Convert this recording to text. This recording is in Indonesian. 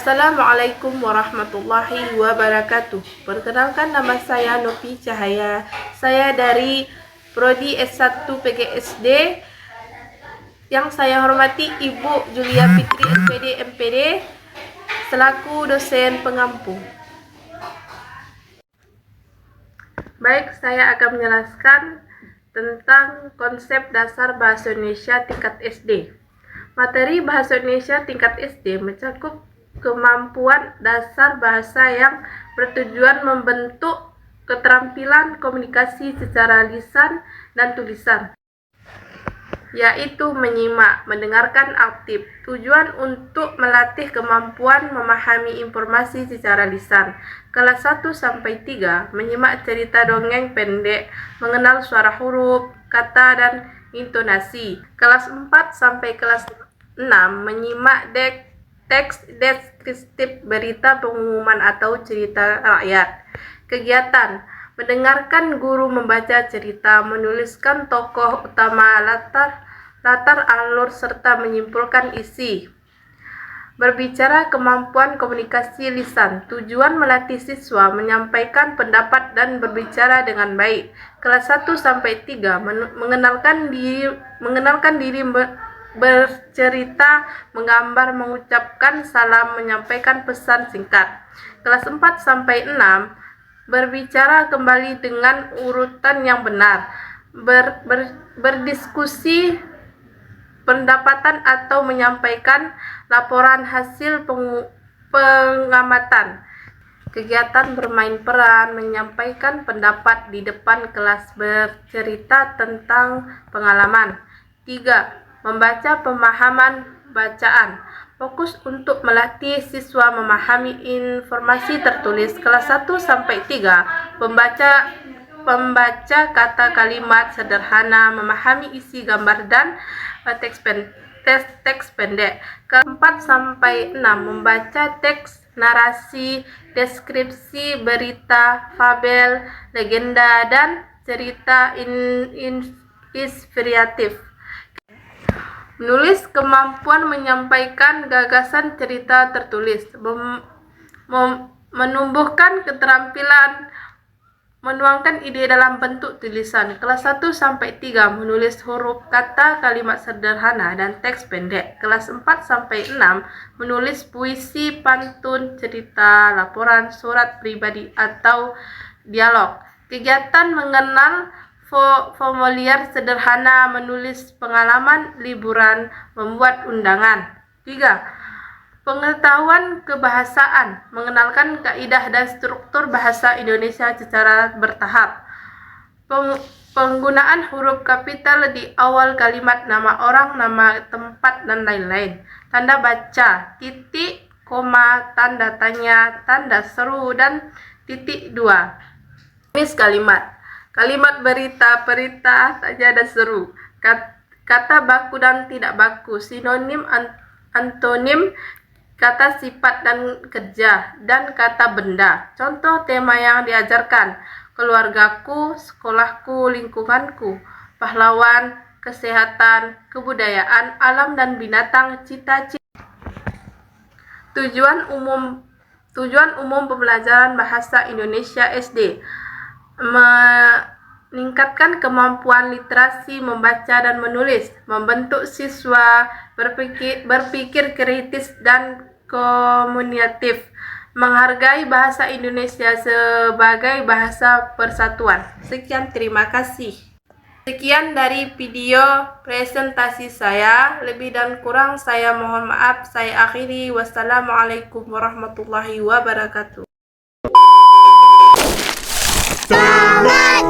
Assalamualaikum warahmatullahi wabarakatuh. Perkenalkan, nama saya Novi Cahaya. Saya dari Prodi S1 PGSD. Yang saya hormati Ibu Julia Fitri SPD MPD selaku dosen pengampu. Baik, saya akan menjelaskan tentang konsep dasar bahasa Indonesia tingkat SD. Materi bahasa Indonesia tingkat SD mencakup kemampuan dasar bahasa yang bertujuan membentuk keterampilan komunikasi secara lisan dan tulisan, yaitu menyimak, mendengarkan aktif. Tujuan untuk melatih kemampuan memahami informasi secara lisan. Kelas 1-3 menyimak cerita dongeng pendek, mengenal suara huruf, kata, dan intonasi. Kelas 4 sampai kelas 6 menyimak teks deskriptif, berita, pengumuman, atau cerita rakyat. Kegiatan: mendengarkan guru membaca cerita, menuliskan tokoh utama, latar alur, serta menyimpulkan isi. Berbicara, kemampuan komunikasi lisan. Tujuan melatih siswa menyampaikan pendapat dan berbicara dengan baik. Kelas 1-3 mengenalkan diri, bercerita, menggambar, mengucapkan salam, menyampaikan pesan singkat. Kelas 4-6 berbicara kembali dengan urutan yang benar, berdiskusi, pendapatan, atau menyampaikan laporan hasil pengamatan. Kegiatan: bermain peran, menyampaikan pendapat di depan kelas, bercerita tentang pengalaman. 3. Membaca Pemahaman bacaan. Fokus untuk melatih siswa memahami informasi tertulis. Kelas 1-3 membaca kata kalimat sederhana, memahami isi gambar dan teks pendek. Kelas 4-6 membaca teks narasi, deskripsi, berita, fabel, legenda, dan cerita inspiratif. Menulis: kemampuan menyampaikan gagasan cerita tertulis, menumbuhkan keterampilan menuangkan ide dalam bentuk tulisan. Kelas 1-3 menulis huruf, kata, kalimat sederhana, dan teks pendek. Kelas 4-6 menulis puisi, pantun, cerita, laporan, surat pribadi, atau dialog. Kegiatan: mengenal formulir sederhana, menulis pengalaman liburan, membuat undangan. 3. Pengetahuan kebahasaan, mengenalkan kaidah dan struktur bahasa Indonesia secara bertahap. Penggunaan huruf kapital di awal kalimat, nama orang, nama tempat, dan lain-lain. Tanda baca, titik, koma, tanda tanya, tanda seru, dan titik 2. Jenis kalimat: kalimat berita, perintah, tanya, dan seru. Kata baku dan tidak baku, sinonim, antonim, kata sifat dan kerja, dan kata benda. Contoh tema yang diajarkan: keluargaku, sekolahku, lingkunganku, pahlawan, kesehatan, kebudayaan, alam dan binatang, cita-cita. Tujuan umum pembelajaran bahasa Indonesia SD: meningkatkan kemampuan literasi, membaca dan menulis, membentuk siswa berpikir kritis dan komunikatif, menghargai bahasa Indonesia sebagai bahasa persatuan. Sekian, terima kasih. Sekian dari video presentasi saya. Lebih dan kurang saya mohon maaf. Saya akhiri. Wassalamualaikum warahmatullahi wabarakatuh. Selamat